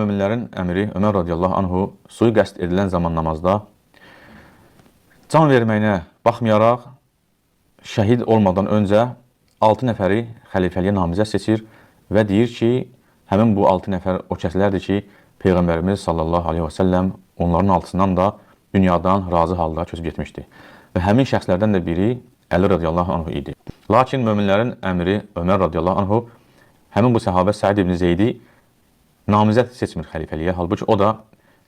möminlərin əmiri Ömər radiyallahu anhu sui-qəsd edilən zaman namazda can verməyinə baxmayaraq şəhid olmadan öncə 6 nəfəri xəlifəliyə namizəd seçir və deyir ki, həmin bu 6 nəfər o kəslərdir ki, Peyğəmbərimiz sallallahu aleyhi və səlləm onların altısından da dünyadan razı halda köçüb getmişdi. Və həmin şəxslərdən də biri Əli radiyallahu anhu idi. Lakin möminlərin əmiri Ömər radiyallahu anhu həmin bu səhabə Səid ibn Zeydi namizəd seçmir xəlifəliyə. Halbuki o da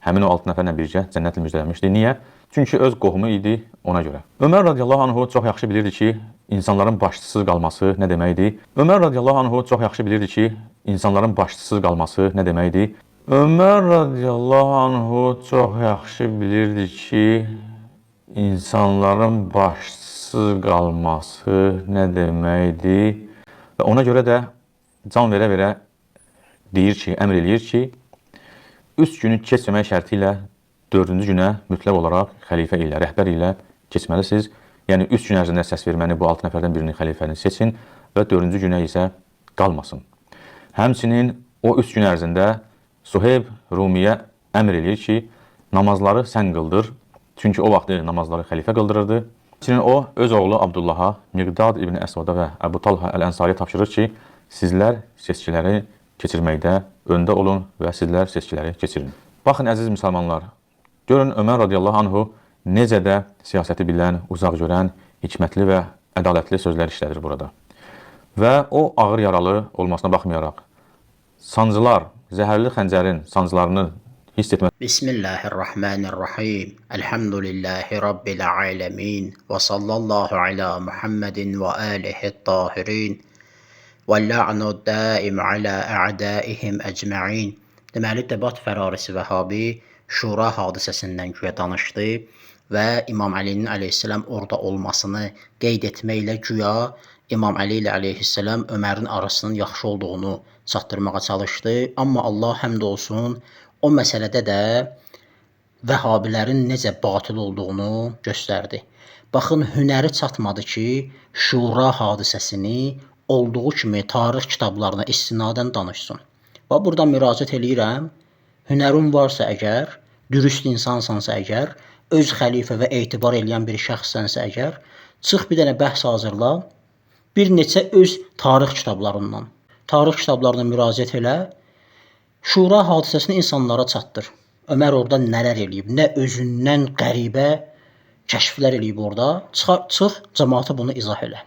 həmin o 6 nəfərlə birgə cənnətlə müjdələnmişdi. Niyə? Çünki öz qohumu idi ona görə. Ömər radiyallahu anhu çox yaxşı bilirdi ki, insanların başçısız qalması nə deməkdir? Ömər radiyallahu anhu çox yaxşı bilirdi ki, insanların başçısız qalması nə deməkdir? Ömər radiyallahu anhu çox yaxşı bilirdi ki, insanların başçısız qalması nə deməkdir? Və ona görə də can verə-verə deyir ki, əmr eləyir ki, 3 günü keçməmək şərti ilə 4-cü günə mütləq olaraq xəlifə ilə, rəhbər ilə keçməlisiniz. Yəni 3 gün ərzində səs verməni bu 6 nəfərdən birinin xəlifəni seçin və 4-cü günə isə qalmasın. Həmçinin o 3 gün ərzində Suheyb Rumiyə əmr eləyir ki, namazları sən qıldır. Çünki o vaxtı namazları xəlifə qıldırırdı. Həmçinin o öz oğlu Abdullaha, Miqdad ibn Əsvada və Əbu Talha Əl-Ənsariyə tapşırır ki, sizlər seçkiləri keçirməkdə öndə olun və sizlər seçkiləri keçirin. Baxın, əziz müsəlmanlar, görün Ömər radiyallahu anhu necə də siyasəti bilən, uzaq görən, hikmətli və ədalətli sözlər işlədir burada. Və o ağır yaralı olmasına baxmayaraq, sancılar, zəhərli xəncərin sancılarını hiss etməsi. Bismillahirrahmanirrahim. Elhamdülillahi Rabbil aləmin. Və sallallahu ala Muhammedin və alihi tahirin. وَاللَّعْنُ الدَّائِمُ عَلَى أَعْدَائِهِمْ أَجْمَعِينَ. Deməli, debat fərarisi Vəhabi Şura hadisəsindən güya danışdı və İmam Əlinin əleyhissalam orada olmasını qeyd etməklə güya İmam Əli ilə əleyhissalam Ömərin arasının yaxşı olduğunu çatdırmağa çalışdı. Amma Allah həmd olsun, o məsələdə də Vəhabilərin necə batıl olduğunu göstərdi. Baxın, hünəri çatmadı ki, Şura hadisəsini olduğu kimi tarix kitablarına istinadən danışsın. Və burada müraciət eləyirəm, hünərin varsa əgər, dürüst insansansa əgər, öz xəlifə və etibar eləyən bir şəxssənsə əgər, çıx bir dənə bəhs hazırla, bir neçə öz tarix kitablarından, tarix kitablarına müraciət elə, Şura hadisəsini insanlara çatdır. Ömər orada nələr eləyib, nə özündən qəribə kəşflər eləyib orada, çıx, cəmaata bunu izah elə.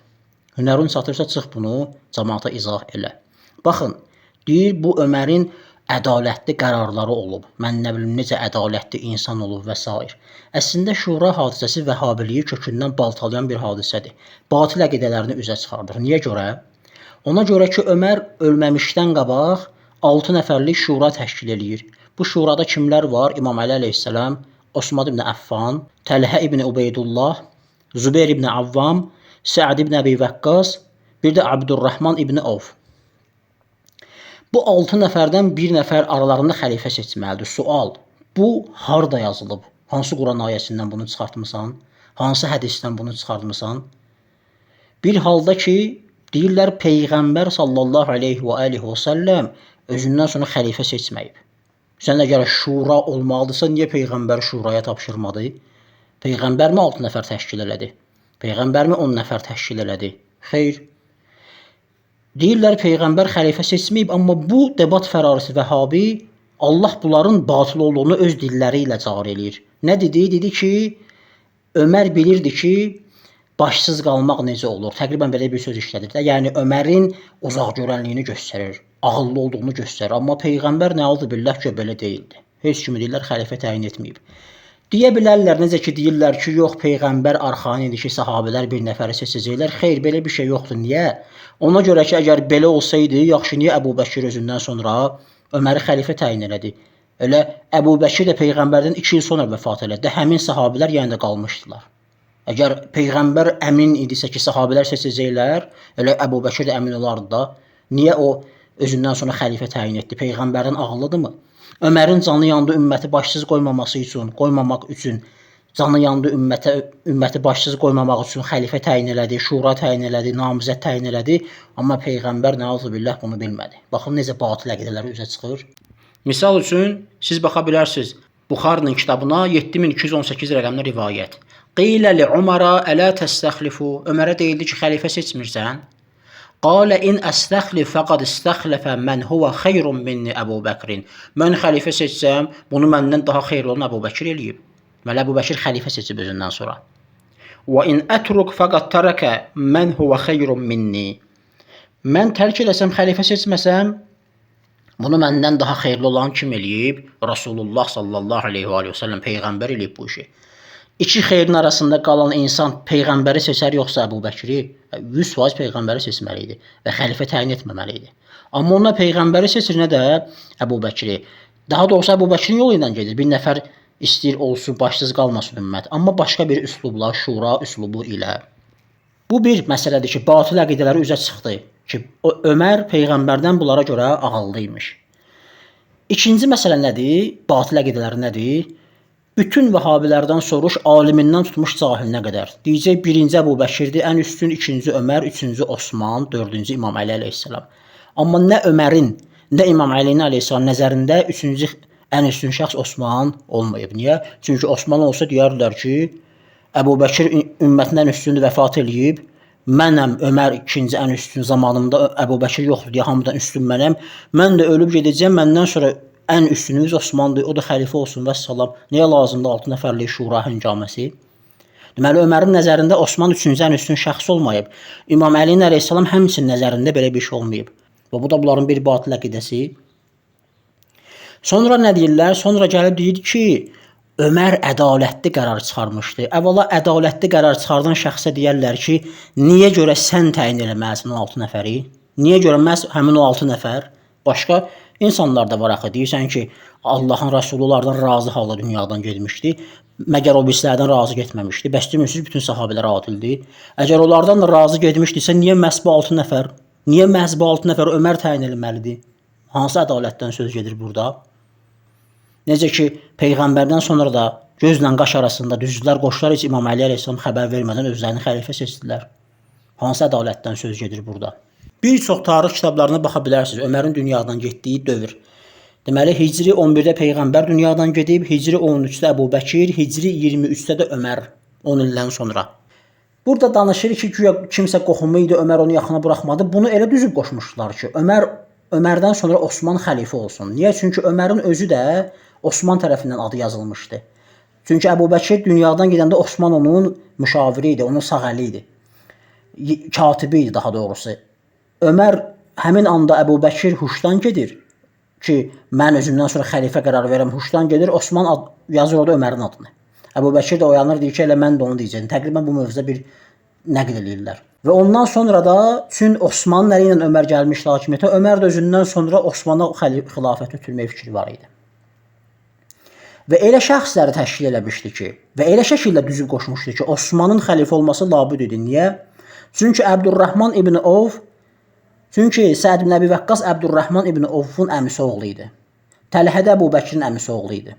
Hünərin çatırsa, çıx bunu cəmaata izah elə. Baxın, deyir, bu Ömərin ədalətli qərarları olub. Mən nə bilim, necə ədalətli insan olub və s. Əslində, Şura hadisəsi Vəhhabiliyi kökündən baltalayan bir hadisədir. Batil əqidələrini üzə çıxardır. Niyə görə? Ona görə ki, Ömər ölməmişdən qabaq 6 nəfərlik şura təşkil eləyir. Bu şurada kimlər var? İmam Əli əleyhissalam, Osman ibn Affan, Təlhə ibn Ubeydullah, Zübeyir ibn Avvam, Səad ibn Əbi Vəqqas, bir də Abdurrahman ibn Avf. Bu 6 nəfərdən bir nəfər aralarında xəlifə seçməlidir. Sual, bu harda yazılıb? Hansı Quran ayəsindən bunu çıxartmısan? Hansı hədisdən bunu çıxartmısan? Bir halda ki, deyirlər, Peyğəmbər sallallahu aleyhi və alihi və səlləm özündən sonra xəlifə seçməyib. Sən əgər şura olmalıdırsa, niyə Peyğəmbər şuraya tapşırmadı? Peyğəmbər mi 6 nəfər təşkil elədi? Peyğəmbər mi 10 nəfər təşkil elədi? Xeyr. Deyirlər, Peyğəmbər xəlifə seçməyib, amma bu debat fərarisi Vəhabi Allah bunların batıl olduğunu öz dilləri ilə cari eləyir. Nə dedi? Dedi ki, Ömər bilirdi ki, başsız qalmaq necə olur? Təqribən belə bir söz işlədir. Yəni, Ömərin uzaq görənliyini göstərir, ağıllı olduğunu göstərir. Amma Peyğəmbər nə oldu billah ki, belə deyildi. Heç kimi deyirlər, xəlifə təyin etməyib. Deyə bilərlər, necə ki, deyirlər ki, yox, Peyğəmbər arxain idi ki, sahabələr bir nəfəri seçəcəklər. Xeyr, belə bir şey yoxdur. Niyə? Ona görə ki, əgər belə olsaydı, yaxşı, niyə Əbu Bəkir özündən sonra Öməri xəlifə təyin elədi? Elə Əbu Bəkir də Peyğəmbərdən 2 il sonra vəfat elədi. Həmin sahabələr yəni də qalmışdılar. Əgər Peyğəmbər əmin idisə ki, sahabələr seçəcəklər, elə Əbu Bəkir də əmin olardı da, niyə o özündən sonra xəlifə təyin etdi? Peyğəmbərdən ağıllıdırmı? Ömərin canı yandı ümməti başsız qoymamaq üçün canı yandı ümməti başsız qoymamaq üçün xəlifə təyin elədi, şura təyin elədi, namizəd təyin elədi. Amma Peyğəmbər nə oldu billah bunu bilmədi. Baxın necə batıl əqidələri üzə çıxır. Misal üçün siz baxa bilərsiniz Buxarinin kitabına 7218 rəqəmli rivayət. Qilə li Umara ələ təstəxlifu. Ömərə deyildi ki, xəlifə seçmirsən? Qalə in əstəxlif fəqad istəxləfə mən huvə xeyrun minni Əbu Bəkrin. Mən xəlifə seçsəm, bunu məndən daha xeyirli olan Əbu Bəkir eləyib. Mələ Əbu Bəkir xəlifə seçib özündən sonra. Və in ətruk fəqad tərəkə mən huvə xeyrun minni. Mən tərk eləsəm, xəlifə seçməsəm, bunu məndən daha xeyirli olan kim eləyib? Rasulullah sallallahu aleyhi və səlləm peyğəmbər eləyib bu işi. İki xeyrin arasında qalan insan peyğəmbəri seçər yoxsa Əbu Bəkri? 100% peyğəmbəri seçməli idi və xəlifə təyin etməməli idi. Amma ona peyğəmbəri seçir, nə də Əbu Bəkri. Daha doğrusu Əbu Bəkrin yolu ilə gedir. Bir nəfər istəyir olsun, başsız qalmasın ümmət. Amma başqa bir üslubla, şura üslubu ilə. Bu bir məsələdir ki, batıl əqidələri üzə çıxdı ki, Ömər peyğəmbərdən bunlara görə ağıllı imiş. İkinci məsələ nədir? Batıl əqidələri nədir? Bütün vəhabilərdən soruş, alimindən tutmuş cahilinə qədər. Deyəcək, birinci Əbu Bəkirdir, ən üstün, ikinci Ömər, üçüncü Osman, dördüncü İmam Əli əleyhissalam. Amma nə Ömərin, nə İmam Əlinin əleyhissalam nəzərində üçüncü ən üstün şəxs Osman olmayıb. Niyə? Çünki Osman olsa deyərlər ki, Əbu Bəkir ümmətindən üstündür, vəfat eləyib. Mənəm Ömər ikinci ən üstün, zamanımda Əbu Bəkir yoxdur deyə hamıdan üstün mənəm. Mən də ölüb gedəcəm, məndən sonra ən üstünüz Osmandır, o da xəlifə olsun və salam. Niyə lazımdır 6 nəfərlik şura həngaməsi? Deməli, Ömərin nəzərində Osman üçüncü ən üstün şəxs olmayıb. İmam Əlinin əleyhissalam həmçinin nəzərində belə bir şey olmayıb. Və bu da bunların bir batıl əqidəsi. Sonra nə deyirlər? Sonra gəlib deyir ki, Ömər ədalətli qərar çıxarmışdı. Əvvəla ədalətli qərar çıxardan şəxsə deyərlər ki, niyə görə sən təyin eləməlisən o 6 nəfəri? Niyə görə məhz həmin o 6 nəfər? Başqa insanlar da var axı. Deyirsən ki, Allahın Rəsullardan razı halda dünyadan getmişdi. Məgər o birislərdən razı getməmişdi. Bəs deyirsiniz bütün sahabelər adildir. Əgər onlardan da razı getmişdisə, niyə məhz bu 6 nəfər? Niyə məhz bu 6 nəfər Ömər təyin eləməlidir? Hansı ədalətdən söz gedir burada? Necə ki, peyğəmbərdən sonra da gözlə qaş arasında düzdülər, qoşlar heç İmam Əli əleyhissalam xəbər vermədən özlərini xəlifə seçdilər. Hansı ədalətdən söz gedir burada? Bir çox tarix kitablarına baxa bilərsiniz. Ömərin dünyadan getdiyi dövr. Deməli, Hicri 11-də peyğəmbər dünyadan gedib, Hicri 13-də Əbu Bəkir, Hicri 23-də də Ömər 10 ildən sonra. Burada danışır ki, kimsə qohumu idi, Ömər onu yaxına buraxmadı. Bunu elə düzüb qoşmuşdular ki, Ömərdən sonra Osman xəlifə olsun. Niyə? Çünki Ömərin özü də Osman tərəfindən adı yazılmışdı. Çünki Əbu Bəkir dünyadan gedəndə Osman onun müşaviri idi, onun sağ əli idi. Katibi idi daha doğrusu. Ömər həmin anda Əbu Bəkir huşdan gedir ki, mən özümdən sonra xəlifə qərar verəm, huşdan gedir. Osman yazır orada Ömərin adını. Əbu Bəkir də oyanır, deyir ki, elə mən də onu deyəcəm. Təqribən bu mövzuda bir nəql edirlər. Və ondan sonra da çün Osmanın əli ilə Ömər gəlmişdi hakimiyyətə. Ömər də özündən sonra Osmana xilafət ötürmək fikri var idi. Və elə şəxsləri təşkil eləmişdi ki, və elə şəkildə düzüb qoşmuşdu ki, Osmanın xəlifə olması labüd idi. Niyə? Çünki Əbdurrahman ibn Avf, çünki Səd ibn Əbi Vəqqas Əbdurrahman ibn Avfun əmisi oğlu idi. Təlhə də Əbu Bəkirin əmisi oğlu idi.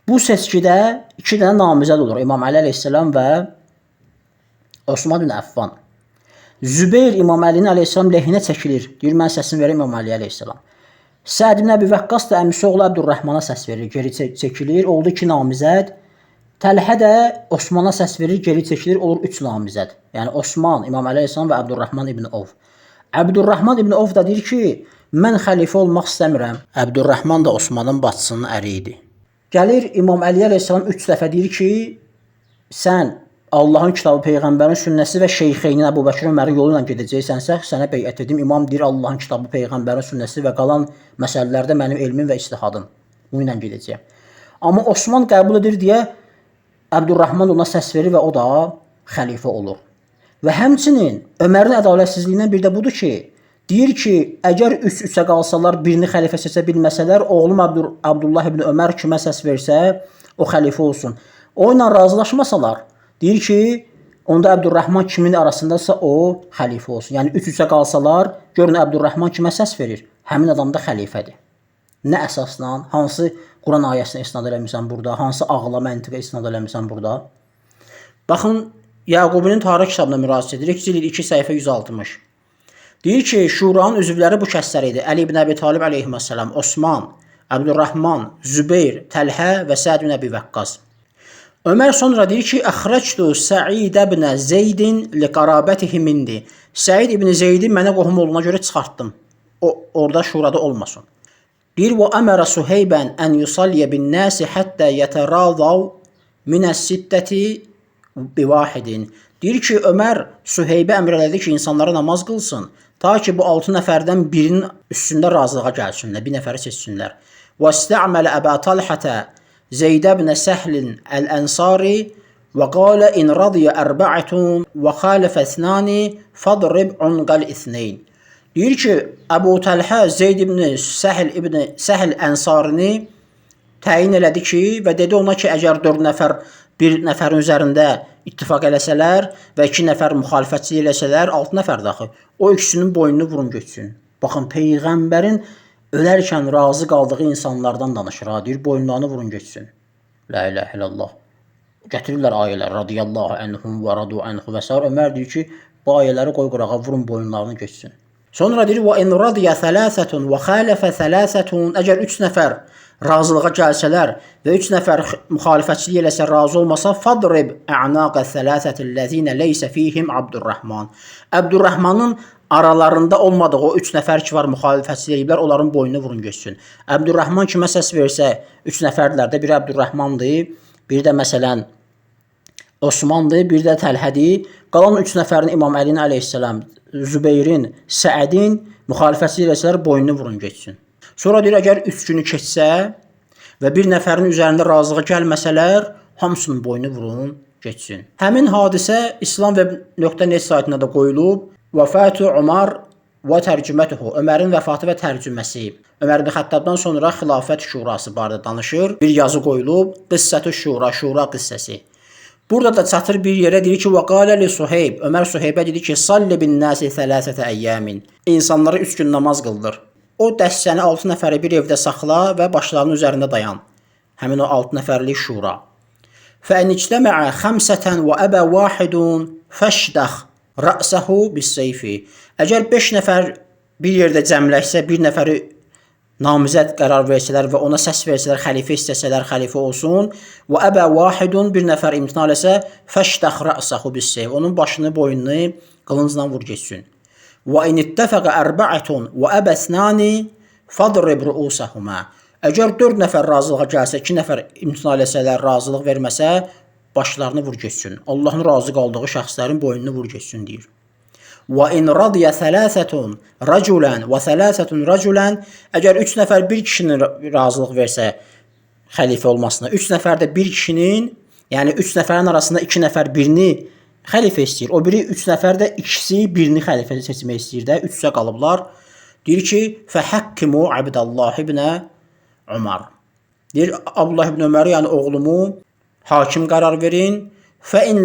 Bu seçkidə 2 dənə namizəd olur. İmam Əli əleyhissalam və Osman ibn Əffan. Zübeyir İmam Əlinin əleyhissalam lehinə çəkilir. Deyir, mən səsini verim İmam Əli əleyhissalam. Səd ibn Əbi Vəqqas da əmisi oğlu Əbdurrahmana səs verir, geri çəkilir, oldu 2 namizəd. Təlhə də Osmana səs verir, geri çəkilir, olur 3 namizəd. Yəni Osman, İmam Əli əleyhissalam və Əbdurrahman ibn Avf. Əbdurrahman ibn Avf da deyir ki, mən xəlifə olmaq istəmirəm. Əbdurrahman da Osmanın bacısının əri idi. Gəlir İmam Əli əleyhissalam 3 dəfə deyir ki, sən Allahın kitabı, peyğəmbərin sünnəsi və şeyxeynin Əbu Bəkir Ömərin yolu ilə gedəcəksənsə, sənə beyət edim. İmam deyir, Allahın kitabı, peyğəmbərin sünnəsi və qalan məsələlərdə mənim elmim və ictihadım. Bu ilə gedəcəyəm. Amma Osman qəbul edir deyə Əbdurrahman ona səs verir və o da xəlifə olur. Və həmçinin Ömərin ədalətsizliyindən bir də budur ki, deyir ki, əgər üç-üçə qalsalar, birini xəlifə seçə bilməsələr, oğlum Abdullah ibn Ömər kimə səs versə, o xəlifə olsun. O ilə razılaşmasalar, deyir ki, onda Əbdurrahman kimin arasındasa o xəlifə olsun. Yəni 3-3-ə qalsalar, görün Əbdurrahman kimə səs verir? Həmin adam da xəlifədir. Nə əsasla, hansı Quran ayəsinə isnad eləmirsən burada, hansı ağla, məntiqə isnad eləmirsən burada? Baxın, Yaqubinin tarix kitabına müraciət edirik, cild 2 səhifə 160. Deyir ki, şuranın üzvləri bu kəslər idi. Əli ibn Əbi Talib əleyhissalam, Osman, Abdurrahman, Zübeyr, Təlhə və Səd ibn Əbi Vəqqas. Ömər sonra deyir ki, əxrəctu Səid ibn Zeydin li qarabətihi mindi. Səid ibn Zeydi mənə qohum olduğuna görə çıxartdım. O orada şurada olmasın. Deyir və əmərə Suheybən ən yusalliyə bin nəsi həttə yətəradav minəs-sittəti bivahidin. Deyir ki, Ömər Suheybə əmr elədi ki, insanlara namaz qılsın, ta ki bu 6 nəfərdən birinin üstündə razılığa gəlsinlər, bir nəfəri seçsinlər. Və istəmələ Əbə Talhətə Zeyd ibn Səhl el-Ənsari və qalə in radiyə ərba'atun və xalifə ithnani fadrib unqal ithnayn. Deyir ki, Əbu Talhə Zeyd ibn Səhl Ənsarını təyin elədi ki, və dedi ona ki, əgər 4 nəfər bir nəfərin üzərində ittifaq eləsələr və 2 nəfər müxalifətçi eləsələr, 6 nəfər daxı, o ikisinin boynunu vurun götürsün. Baxın, Peyğəmbərin ölərkən razı qaldığı insanlardan danışır. Deyir, boyunlarını vurun götürsün. La ilahe illallah. Gətirirlər ayələr, radiyallahu anhum və radu anhu və s. Ömər deyir ki, bu ayələri qoy qırağa, vurun boyunlarını götürsün. Sonra deyir, və in radiyə thələsətun və xalifə thələsətun. Əgər 3 nəfər razılığa gəlsələr və 3 nəfər müxalifətçilik eləsə, razı olmasa, fadrib ə'naqə thələsətilləzinə leysə fihim Abdurrahman. Abdurrahmanın aralarında olmadığı o 3 nəfər ki var, müxalifətçilik eləyiblər, onların boynunu vurun götürsün. Abdurrahman kimə səs versə, 3 nəfərdirlər də, biri Abdurrahmandır, biri də məsələn Osmandır, biri də Təlhədir. Qalan 3 nəfərin İmam Əlinin əleyhissalam, Zübeyrin, Səədin müxalifətçilik eləsələr, boynunu vurun götürsün. Sonra deyir, əgər 3 günü keçsə və bir nəfərin üzərində razılığa gəlməsələr, hamısının boynunu vurun götürsün. Həmin hadisə İslam və .net saytına da qoyulub. Vəfatü Ömər və tərcümətuhu. Ömərin vəfatı və tərcüməsi. Ömər ibn Xəttabdan sonra xilafət şurası barədə danışır. Bir yazı qoyulub. Qıssətü şura, şura qıssəsi. Burada da çatır bir yerə, deyir ki, və qalə li Suheyb. Ömər Suheybə dedi ki, salli bin nəsi thələsətə əyyəmin. İnsanlara 3 gün namaz qıldır. O dəstəni 6 nəfəri bir evdə saxla və başlarının üzərində dayan. Həmin o 6 nəfərlik şura. Fəin ictəməə xəmsətən və əbə vahidun fəşdəx rə'səhu bis-seyfi. Əgər 5 nəfər bir yerdə cəmləşsə, bir nəfəri namizəd qərar versələr və ona səs versələr, xəlifə istəsələr, xəlifə olsun, və əbə vahidun, bir nəfər imtina eləsə, fəşdəx rə'səhu bis-seyf. Onun başını, boynunu qılıncla vur geçsin. Və in ittəfəqə ərba'atun və əbə ithnani fadrib ru'usahuma. Əgər 4 nəfər razılığa gəlsə, 2 nəfər imtina eləsələr, razılıq verməsə, başlarını vur geçsin. Allahın razı qaldığı şəxslərin boynunu vur geçsin deyir. Və in radiyə thələsətun rəculən və thələsətun rəculən. Əgər 3 nəfər bir kişinin razılıq versə xəlifə olmasına, 3 nəfər də bir kişinin, yəni 3 nəfərin arasında 2 nəfər birini xəlifə istəyir. O biri 3 nəfər də ikisi birini xəlifə seçmək istəyir də, 3-sə qalıblar. Deyir ki, fəhəkkimu Abdullah ibn Ömər. Deyir, Abdullah ibn Ömər, yəni oğlumu hakim qərar verin. فَإِنْ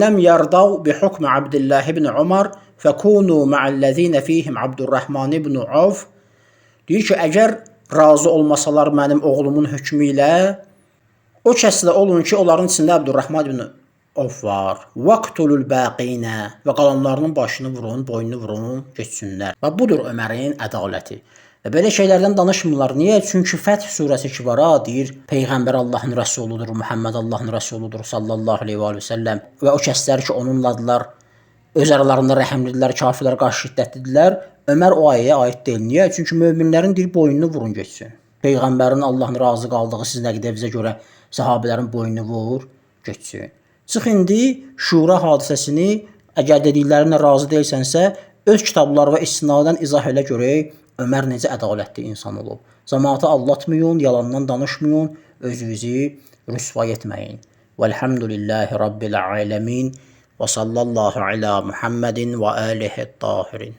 لَمْ يَرْضَوْا بِحُكْمِ عَبْدِ اللّٰهِ بْنِ عُمَرْ فَكُونُوا مَعَ الَّذ۪ينَ ف۪يهِمْ عَبْدُ الرَّحْمَانِ بْنُ عَوْفِ. Deyir ki, əgər razı olmasalar mənim oğlumun hökmü ilə, o kəslə olun ki, onların içində Abdurrahman ibn Avf var. وَقْتُلُ الْبَاقِينَ və qalanlarının başını vurun, boynunu vurun, geçsinlər. Və budur Ömərin ədaləti. Və belə şeylərdən danışmırlar. Niyə? Çünki Fəth surəsi ki var, deyir, Peyğəmbər Allahın rəsuludur, Muhammed Allahın rəsuludur, sallallahu aleyhi və səlləm. Və o kəslər ki, onunladılar, öz aralarında rəhəmlidirlər, kafirlər qarşı şiddətlidirlər. Ömər o ayəyə aid deyil. Niyə? Çünki möminlərin deyir, boynunu vurun geçsin. Peyğəmbərin Allahın razı qaldığı siz nə qədər bizə görə sahabələrin boynunu vur geçsin. Çıx indi şura hadisəsini, əgər dediklərinə razı deyilsənsə, öz kitablar və istinadən izah elə görək. Ömər necə ədalətli insan olub. Cəmaatı aldatmayın, yalandan danışmayın, özünüzü rüsvay etməyin. Vəlhamdülillahi Rabbil aləmin və sallallahu alə Muhammedin və alihi tahirin.